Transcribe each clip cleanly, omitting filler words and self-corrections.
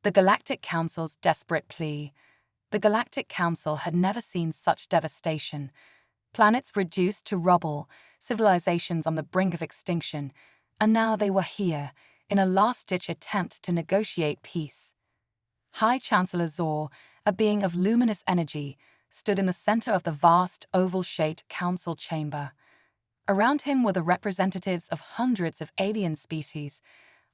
The Galactic Council's desperate plea. The Galactic Council had never seen such devastation. Planets reduced to rubble, civilizations on the brink of extinction, and now they were here, in a last-ditch attempt to negotiate peace. High Chancellor Zor, a being of luminous energy, stood in the center of the vast, oval-shaped council chamber. Around him were the representatives of hundreds of alien species,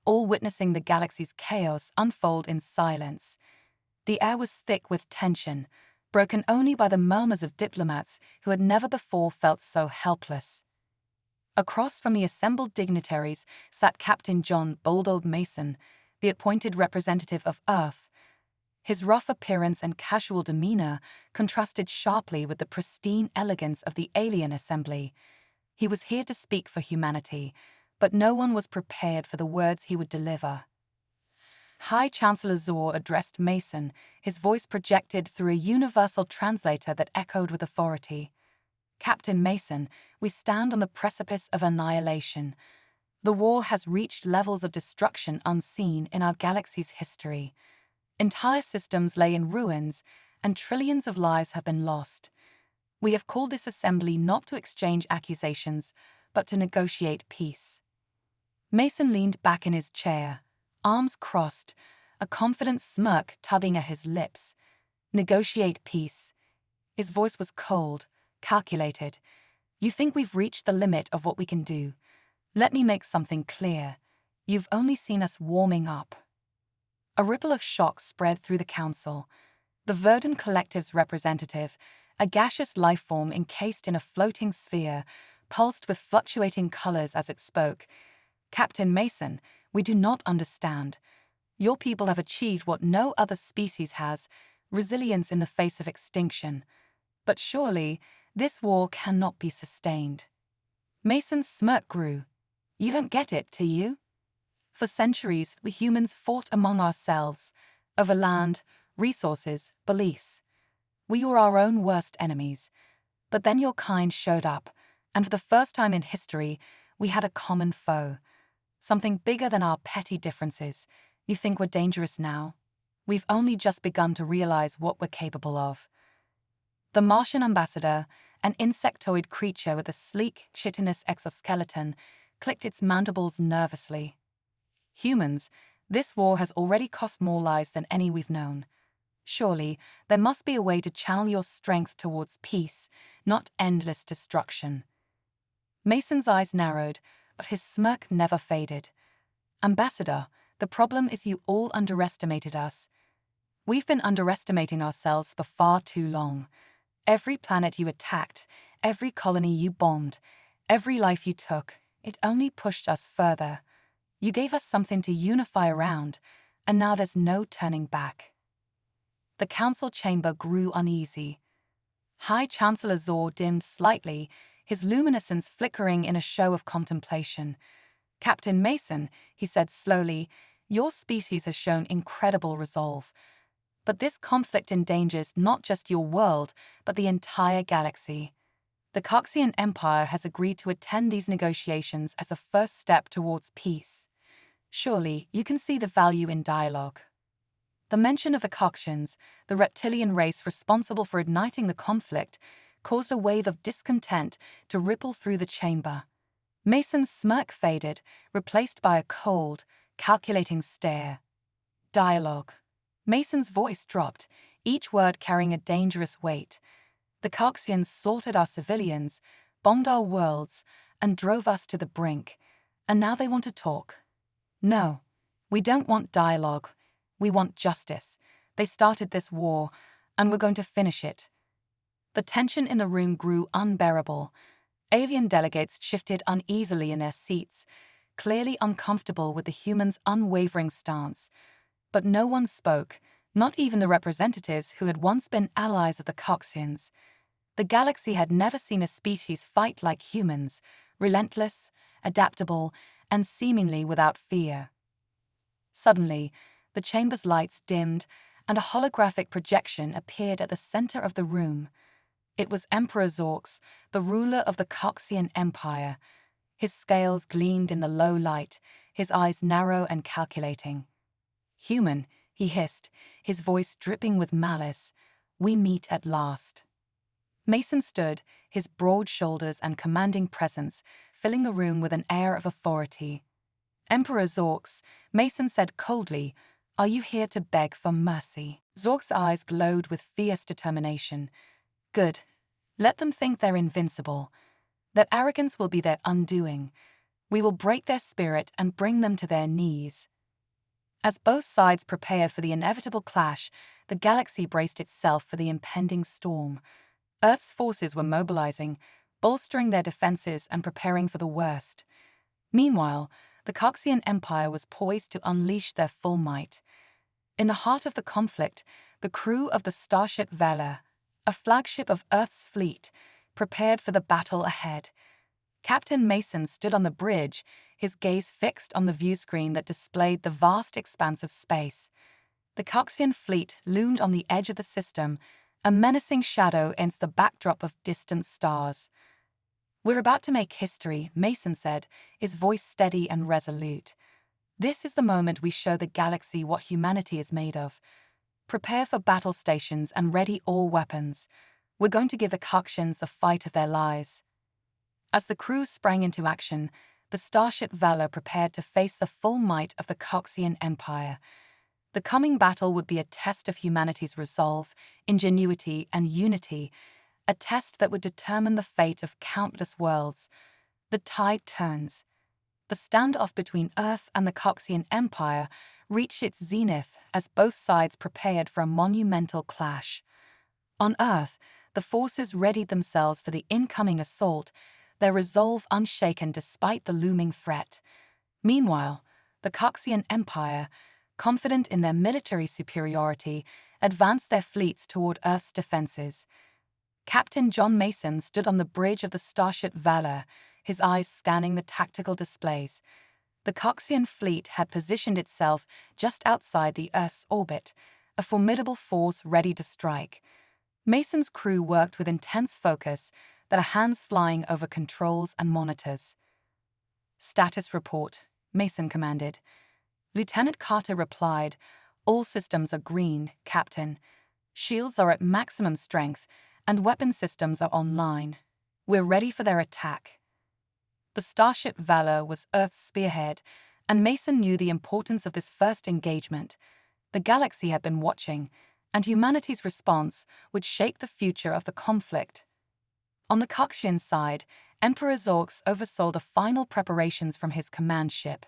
all witnessing the galaxy's chaos unfold in silence. The air was thick with tension, broken only by the murmurs of diplomats who had never before felt so helpless. Across from the assembled dignitaries sat Captain John Bold Mason, the appointed representative of Earth. His rough appearance and casual demeanor contrasted sharply with the pristine elegance of the alien assembly. He was here to speak for humanity, but no one was prepared for the words he would deliver. High Chancellor Zor addressed Mason, his voice projected through a universal translator that echoed with authority. Captain Mason, we stand on the precipice of annihilation. The war has reached levels of destruction unseen in our galaxy's history. Entire systems lay in ruins, and trillions of lives have been lost. We have called this assembly not to exchange accusations, but to negotiate peace. Mason leaned back in his chair, arms crossed, a confident smirk tugging at his lips. Negotiate peace. His voice was cold, calculated. You think we've reached the limit of what we can do? Let me make something clear. You've only seen us warming up. A ripple of shock spread through the council. The Verdant Collective's representative, a gaseous life form encased in a floating sphere, pulsed with fluctuating colors as it spoke. Captain Mason, we do not understand. Your people have achieved what no other species has, resilience in the face of extinction. But surely, this war cannot be sustained. Mason's smirk grew. You don't get it, do you? For centuries, we humans fought among ourselves, over land, resources, beliefs. We were our own worst enemies. But then your kind showed up, and for the first time in history, we had a common foe. Something bigger than our petty differences. You think we're dangerous now? We've only just begun to realize what we're capable of. The Martian ambassador, an insectoid creature with a sleek, chitinous exoskeleton, clicked its mandibles nervously. Humans, this war has already cost more lives than any we've known. Surely, there must be a way to channel your strength towards peace, not endless destruction. Mason's eyes narrowed, but his smirk never faded. Ambassador, the problem is you all underestimated us. We've been underestimating ourselves for far too long. Every planet you attacked, every colony you bombed, every life you took, it only pushed us further. You gave us something to unify around, and now there's no turning back. The council chamber grew uneasy. High Chancellor Zor dimmed slightly, his luminescence flickering in a show of contemplation. Captain Mason, he said slowly, your species has shown incredible resolve. But this conflict endangers not just your world, but the entire galaxy. The Coxian Empire has agreed to attend these negotiations as a first step towards peace. Surely, you can see the value in dialogue. The mention of the Coxians, the reptilian race responsible for igniting the conflict, caused a wave of discontent to ripple through the chamber. Mason's smirk faded, replaced by a cold, calculating stare. Dialogue. Mason's voice dropped, each word carrying a dangerous weight. The Coxians slaughtered our civilians, bombed our worlds, and drove us to the brink. And now they want to talk. No, we don't want dialogue. We want justice. They started this war, and we're going to finish it. The tension in the room grew unbearable. Alien delegates shifted uneasily in their seats, clearly uncomfortable with the humans' unwavering stance. But no one spoke, not even the representatives who had once been allies of the Coxians. The galaxy had never seen a species fight like humans, relentless, adaptable, and seemingly without fear. Suddenly, the chamber's lights dimmed, and a holographic projection appeared at the center of the room. It was Emperor Zorx, the ruler of the Coxian Empire. His scales gleamed in the low light, his eyes narrow and calculating. Human, he hissed, his voice dripping with malice. "We meet at last." Mason stood, his broad shoulders and commanding presence filling the room with an air of authority. "Emperor Zorx," Mason said coldly, "are you here to beg for mercy?" Zorx's eyes glowed with fierce determination. "Good. Let them think they're invincible. That arrogance will be their undoing. We will break their spirit and bring them to their knees." As both sides prepared for the inevitable clash, the galaxy braced itself for the impending storm. Earth's forces were mobilizing, bolstering their defenses and preparing for the worst. Meanwhile, the Coxian Empire was poised to unleash their full might. In the heart of the conflict, the crew of the starship Vela, a flagship of Earth's fleet, prepared for the battle ahead. Captain Mason stood on the bridge, his gaze fixed on the viewscreen that displayed the vast expanse of space. The Coxian fleet loomed on the edge of the system, a menacing shadow against the backdrop of distant stars. "We're about to make history," Mason said, his voice steady and resolute. "This is the moment we show the galaxy what humanity is made of. Prepare for battle stations and ready all weapons. We're going to give the Coxians the fight of their lives." As the crew sprang into action, the starship Vela prepared to face the full might of the Coxian Empire. The coming battle would be a test of humanity's resolve, ingenuity, and unity, a test that would determine the fate of countless worlds. The tide turns. The standoff between Earth and the Coxian Empire reached its zenith as both sides prepared for a monumental clash. On Earth, the forces readied themselves for the incoming assault, their resolve unshaken despite the looming threat. Meanwhile, the Coxian Empire, confident in their military superiority, advanced their fleets toward Earth's defenses. Captain John Mason stood on the bridge of the starship Valor, his eyes scanning the tactical displays. The Coxian fleet had positioned itself just outside the Earth's orbit, a formidable force ready to strike. Mason's crew worked with intense focus, their hands flying over controls and monitors. "Status report," Mason commanded. Lieutenant Carter replied, "All systems are green, Captain. Shields are at maximum strength, and weapon systems are online. We're ready for their attack." The starship Valor was Earth's spearhead, and Mason knew the importance of this first engagement. The galaxy had been watching, and humanity's response would shape the future of the conflict. On the Coxian side, Emperor Zorx oversaw the final preparations from his command ship.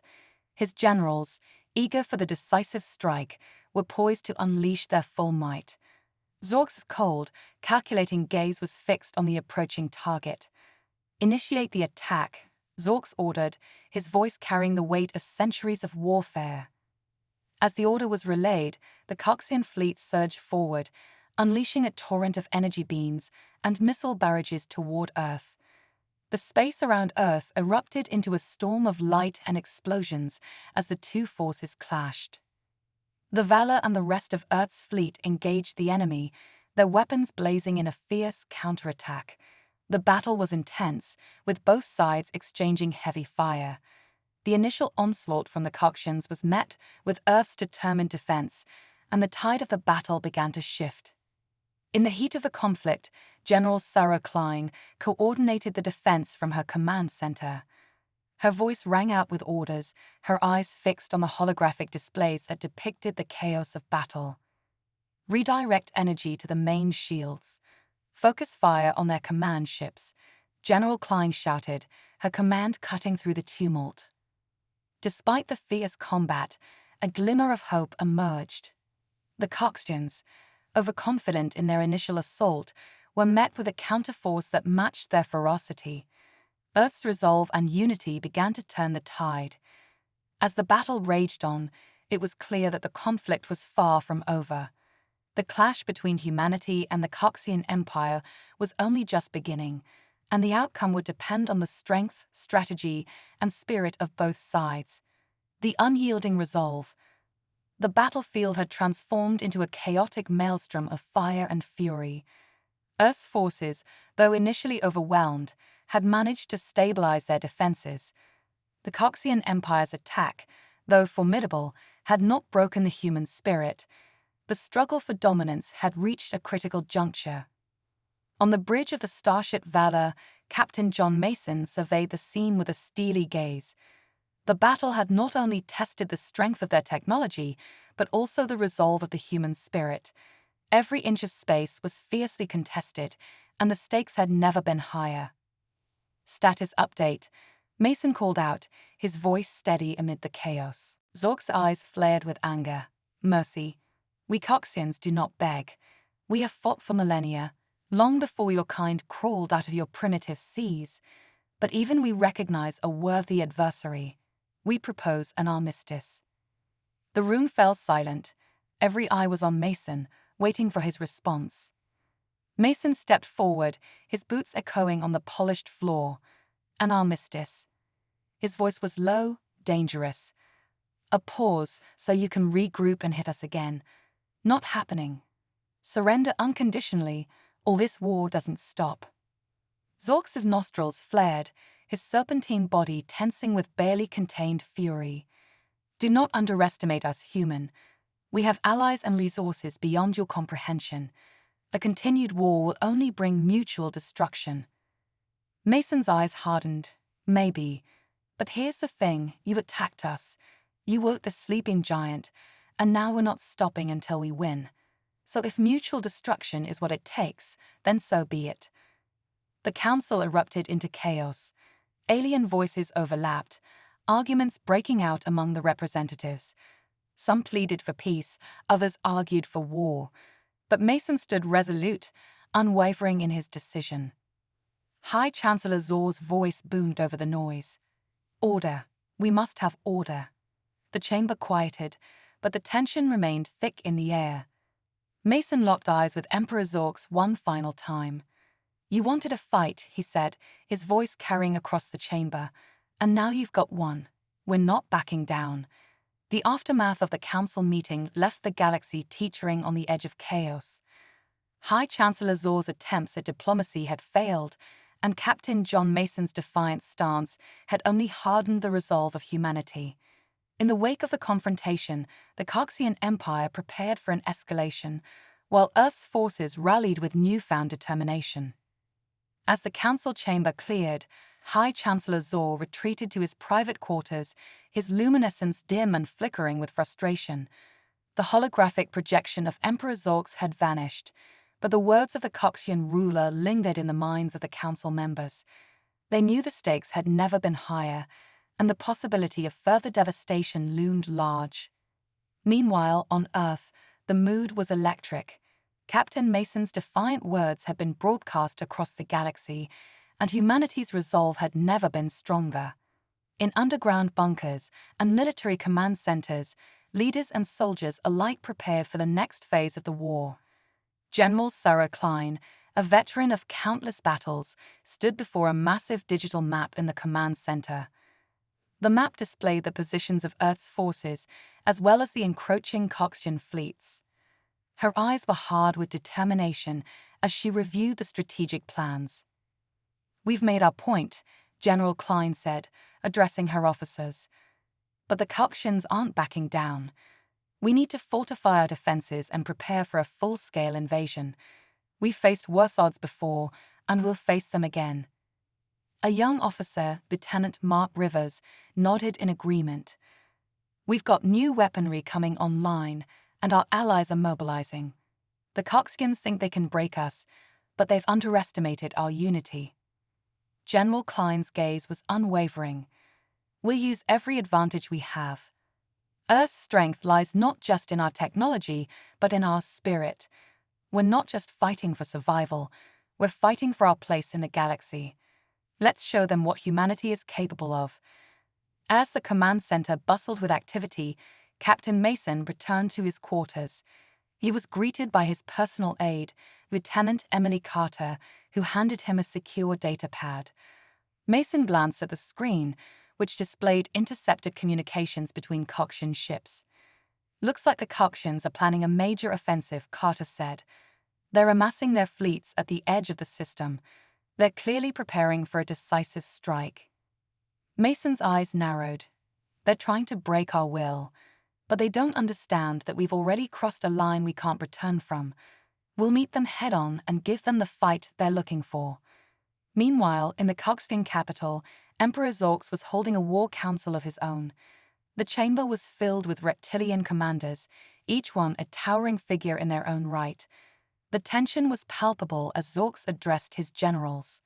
His generals, eager for the decisive strike, were poised to unleash their full might. Zorx's cold, calculating gaze was fixed on the approaching target. "Initiate the attack," Zorx ordered, his voice carrying the weight of centuries of warfare. As the order was relayed, the Coxian fleet surged forward, unleashing a torrent of energy beams and missile barrages toward Earth. The space around Earth erupted into a storm of light and explosions as the two forces clashed. The Valor and the rest of Earth's fleet engaged the enemy, their weapons blazing in a fierce counterattack. The battle was intense, with both sides exchanging heavy fire. The initial onslaught from the Coxians was met with Earth's determined defense, and the tide of the battle began to shift. In the heat of the conflict, General Sarah Klein coordinated the defense from her command center. Her voice rang out with orders, her eyes fixed on the holographic displays that depicted the chaos of battle. "Redirect energy to the main shields. Focus fire on their command ships," General Klein shouted, her command cutting through the tumult. Despite the fierce combat, a glimmer of hope emerged. The Coxians, overconfident in their initial assault, were met with a counterforce that matched their ferocity. Earth's resolve and unity began to turn the tide. As the battle raged on, it was clear that the conflict was far from over. The clash between humanity and the Coxian Empire was only just beginning, and the outcome would depend on the strength, strategy, and spirit of both sides. The unyielding resolve. The battlefield had transformed into a chaotic maelstrom of fire and fury. Earth's forces, though initially overwhelmed, had managed to stabilize their defenses. The Coxian Empire's attack, though formidable, had not broken the human spirit, the struggle for dominance had reached a critical juncture. On the bridge of the starship Valor, Captain John Mason surveyed the scene with a steely gaze. The battle had not only tested the strength of their technology, but also the resolve of the human spirit. Every inch of space was fiercely contested, and the stakes had never been higher. Status update. Mason called out, his voice steady amid the chaos. Zork's eyes flared with anger. Mercy. We Coxians do not beg. We have fought for millennia, long before your kind crawled out of your primitive seas. But even we recognize a worthy adversary. We propose an armistice. The room fell silent. Every eye was on Mason, waiting for his response. Mason stepped forward, his boots echoing on the polished floor. An armistice. His voice was low, dangerous. A pause so you can regroup and hit us again. Not happening. Surrender unconditionally, or this war doesn't stop. Zork's nostrils flared, his serpentine body tensing with barely contained fury. Do not underestimate us, human. We have allies and resources beyond your comprehension. A continued war will only bring mutual destruction. Mason's eyes hardened. Maybe. But here's the thing, you attacked us. You woke the sleeping giant, and now we're not stopping until we win. So if mutual destruction is what it takes, then so be it. The council erupted into chaos. Alien voices overlapped, arguments breaking out among the representatives. Some pleaded for peace, others argued for war. But Mason stood resolute, unwavering in his decision. High Chancellor Zor's voice boomed over the noise. Order. We must have order. The chamber quieted, but the tension remained thick in the air. Mason locked eyes with Emperor Zorx one final time. You wanted a fight, he said, his voice carrying across the chamber. And now you've got one. We're not backing down. The aftermath of the council meeting left the galaxy teetering on the edge of chaos. High Chancellor Zor's attempts at diplomacy had failed, and Captain John Mason's defiant stance had only hardened the resolve of humanity. In the wake of the confrontation, the Coxian Empire prepared for an escalation, while Earth's forces rallied with newfound determination. As the council chamber cleared, High Chancellor Zor retreated to his private quarters, his luminescence dim and flickering with frustration. The holographic projection of Emperor Zorx had vanished, but the words of the Coxian ruler lingered in the minds of the council members. They knew the stakes had never been higher, and the possibility of further devastation loomed large. Meanwhile, on Earth, the mood was electric. Captain Mason's defiant words had been broadcast across the galaxy, and humanity's resolve had never been stronger. In underground bunkers and military command centers, leaders and soldiers alike prepared for the next phase of the war. General Sarah Klein, a veteran of countless battles, stood before a massive digital map in the command center. The map displayed the positions of Earth's forces, as well as the encroaching Coxian fleets. Her eyes were hard with determination as she reviewed the strategic plans. We've made our point, General Klein said, addressing her officers. But the Coxians aren't backing down. We need to fortify our defenses and prepare for a full-scale invasion. We've faced worse odds before, and we'll face them again. A young officer, Lieutenant Mark Rivers, nodded in agreement. We've got new weaponry coming online, and our allies are mobilizing. The Coxians think they can break us, but they've underestimated our unity. General Klein's gaze was unwavering. We'll use every advantage we have. Earth's strength lies not just in our technology, but in our spirit. We're not just fighting for survival, we're fighting for our place in the galaxy. Let's show them what humanity is capable of. As the command center bustled with activity, Captain Mason returned to his quarters. He was greeted by his personal aide, Lieutenant Emily Carter, who handed him a secure data pad. Mason glanced at the screen, which displayed intercepted communications between Coxian ships. Looks like the Coxians are planning a major offensive, Carter said. They're amassing their fleets at the edge of the system. They're clearly preparing for a decisive strike. Mason's eyes narrowed. They're trying to break our will. But they don't understand that we've already crossed a line we can't return from. We'll meet them head-on and give them the fight they're looking for. Meanwhile, in the Coxian capital, Emperor Zorx was holding a war council of his own. The chamber was filled with reptilian commanders, each one a towering figure in their own right. The tension was palpable as Zorx addressed his generals.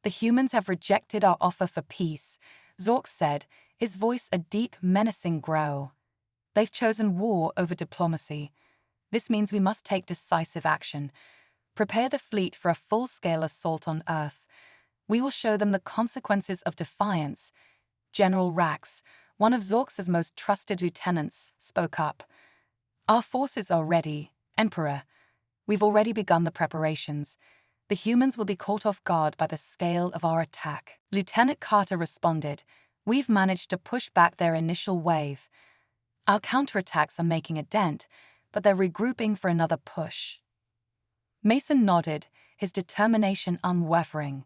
"The humans have rejected our offer for peace," Zorx said, his voice a deep, menacing growl. "They've chosen war over diplomacy. This means we must take decisive action. Prepare the fleet for a full-scale assault on Earth. We will show them the consequences of defiance." General Rax, one of Zorx's most trusted lieutenants, spoke up. "Our forces are ready, Emperor. We've already begun the preparations. The humans will be caught off guard by the scale of our attack." Lieutenant Carter responded, "We've managed to push back their initial wave. Our counterattacks are making a dent, but they're regrouping for another push." Mason nodded, his determination unwavering.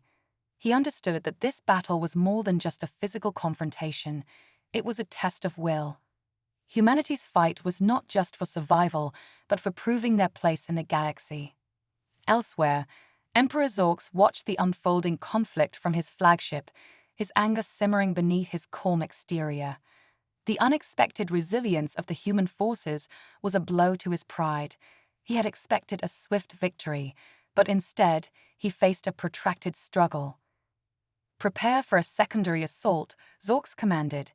He understood that this battle was more than just a physical confrontation. It was a test of will. Humanity's fight was not just for survival, but for proving their place in the galaxy. Elsewhere, Emperor Zorx watched the unfolding conflict from his flagship, his anger simmering beneath his calm exterior. The unexpected resilience of the human forces was a blow to his pride. He had expected a swift victory, but instead, he faced a protracted struggle. "Prepare for a secondary assault," Zorx commanded.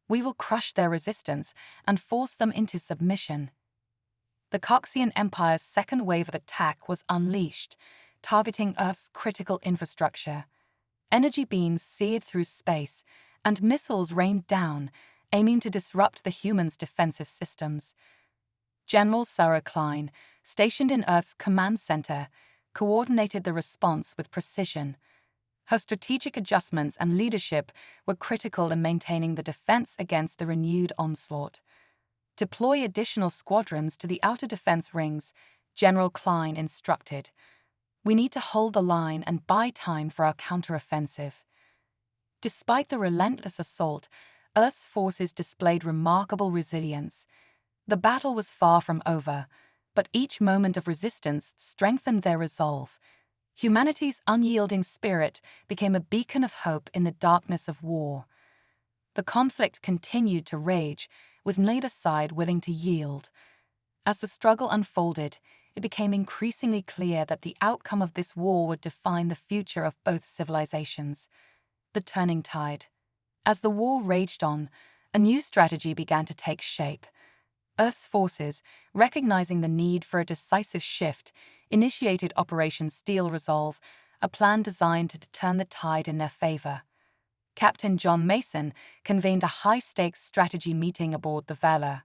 "We will crush their resistance and force them into submission." The Coxian Empire's second wave of attack was unleashed, targeting Earth's critical infrastructure. Energy beams seared through space, and missiles rained down, aiming to disrupt the humans' defensive systems. General Sarah Klein, stationed in Earth's command center, coordinated the response with precision. Her strategic adjustments and leadership were critical in maintaining the defense against the renewed onslaught. "Deploy additional squadrons to the outer defense rings," General Klein instructed. "We need to hold the line and buy time for our counteroffensive." Despite the relentless assault, Earth's forces displayed remarkable resilience. The battle was far from over, but each moment of resistance strengthened their resolve. Humanity's unyielding spirit became a beacon of hope in the darkness of war. The conflict continued to rage, with neither side willing to yield. As the struggle unfolded, it became increasingly clear that the outcome of this war would define the future of both civilizations. The turning tide. As the war raged on, a new strategy began to take shape. Earth's forces, recognizing the need for a decisive shift, initiated Operation Steel Resolve, a plan designed to turn the tide in their favor. Captain John Mason convened a high-stakes strategy meeting aboard the Valor.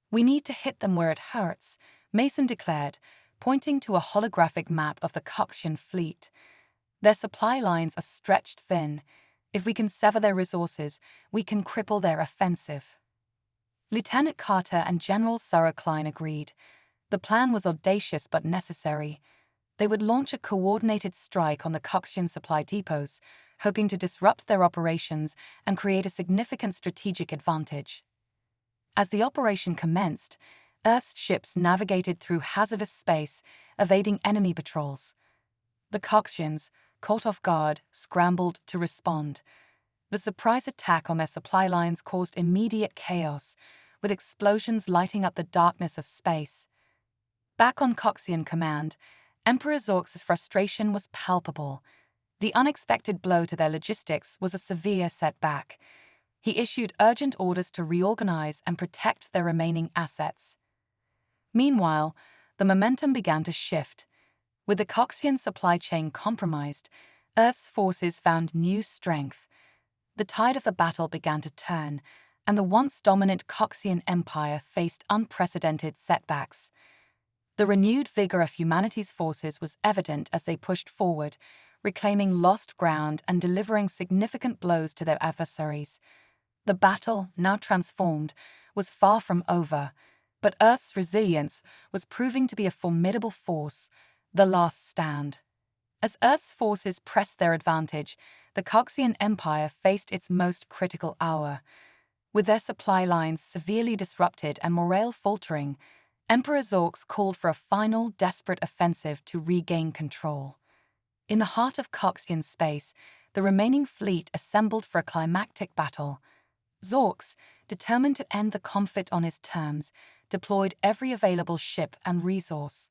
"We need to hit them where it hurts," Mason declared, pointing to a holographic map of the Coxian fleet. "Their supply lines are stretched thin. If we can sever their resources, we can cripple their offensive." Lieutenant Carter and General Sarah Klein agreed. The plan was audacious but necessary. They would launch a coordinated strike on the Coxian supply depots, hoping to disrupt their operations and create a significant strategic advantage. As the operation commenced, Earth's ships navigated through hazardous space, evading enemy patrols. The Coxians, caught off guard, scrambled to respond. The surprise attack on their supply lines caused immediate chaos, with explosions lighting up the darkness of space. Back on Coxian command, Emperor Zorx's frustration was palpable. The unexpected blow to their logistics was a severe setback. He issued urgent orders to reorganize and protect their remaining assets. Meanwhile, the momentum began to shift. With the Coxian supply chain compromised, Earth's forces found new strength. The tide of the battle began to turn, and the once dominant Coxian Empire faced unprecedented setbacks. The renewed vigor of humanity's forces was evident as they pushed forward, reclaiming lost ground and delivering significant blows to their adversaries. The battle, now transformed, was far from over, but Earth's resilience was proving to be a formidable force, the last stand. As Earth's forces pressed their advantage, the Coxian Empire faced its most critical hour. With their supply lines severely disrupted and morale faltering, Emperor Zorx called for a final, desperate offensive to regain control. In the heart of Coxian space, the remaining fleet assembled for a climactic battle. Zorx, determined to end the conflict on his terms, deployed every available ship and resource.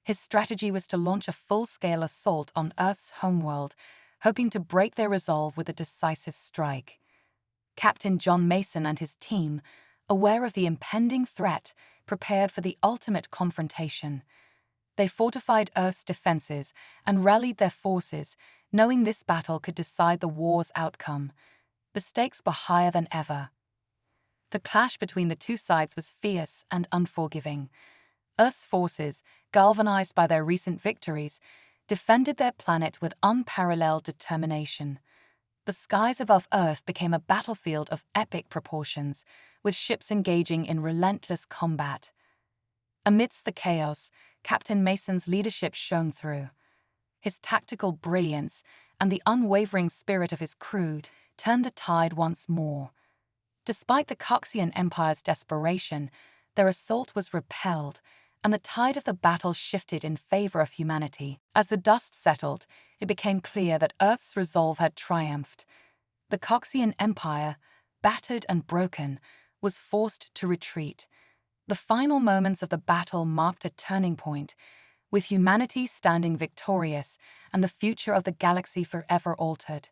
His strategy was to launch a full-scale assault on Earth's homeworld, hoping to break their resolve with a decisive strike. Captain John Mason and his team, aware of the impending threat, prepared for the ultimate confrontation. They fortified Earth's defenses and rallied their forces, knowing this battle could decide the war's outcome. The stakes were higher than ever. The clash between the two sides was fierce and unforgiving. Earth's forces, galvanized by their recent victories, defended their planet with unparalleled determination. The skies above Earth became a battlefield of epic proportions, with ships engaging in relentless combat. Amidst the chaos, Captain Mason's leadership shone through. His tactical brilliance and the unwavering spirit of his crew turned the tide once more. Despite the Coxian Empire's desperation, their assault was repelled, and the tide of the battle shifted in favor of humanity. As the dust settled, it became clear that Earth's resolve had triumphed. The Coxian Empire, battered and broken, was forced to retreat. The final moments of the battle marked a turning point, with humanity standing victorious and the future of the galaxy forever altered.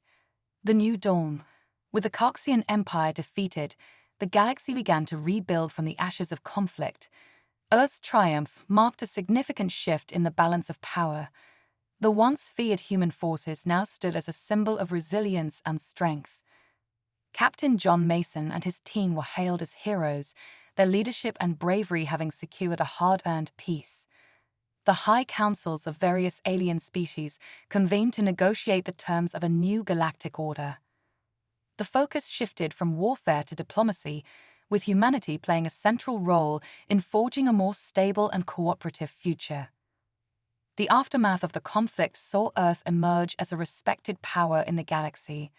The New Dawn. With the Coxian Empire defeated, the galaxy began to rebuild from the ashes of conflict. Earth's triumph marked a significant shift in the balance of power. The once feared human forces now stood as a symbol of resilience and strength. Captain John Mason and his team were hailed as heroes, their leadership and bravery having secured a hard-earned peace. The high councils of various alien species convened to negotiate the terms of a new galactic order. The focus shifted from warfare to diplomacy, with humanity playing a central role in forging a more stable and cooperative future. The aftermath of the conflict saw Earth emerge as a respected power in the galaxy.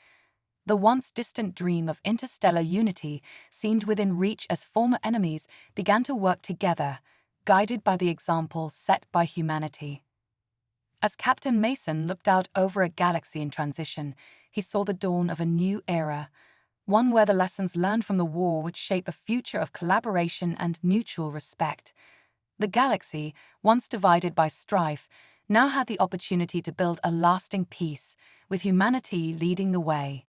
The once distant dream of interstellar unity seemed within reach as former enemies began to work together, guided by the example set by humanity. As Captain Mason looked out over a galaxy in transition, he saw the dawn of a new era, one where the lessons learned from the war would shape a future of collaboration and mutual respect. The galaxy, once divided by strife, now had the opportunity to build a lasting peace, with humanity leading the way.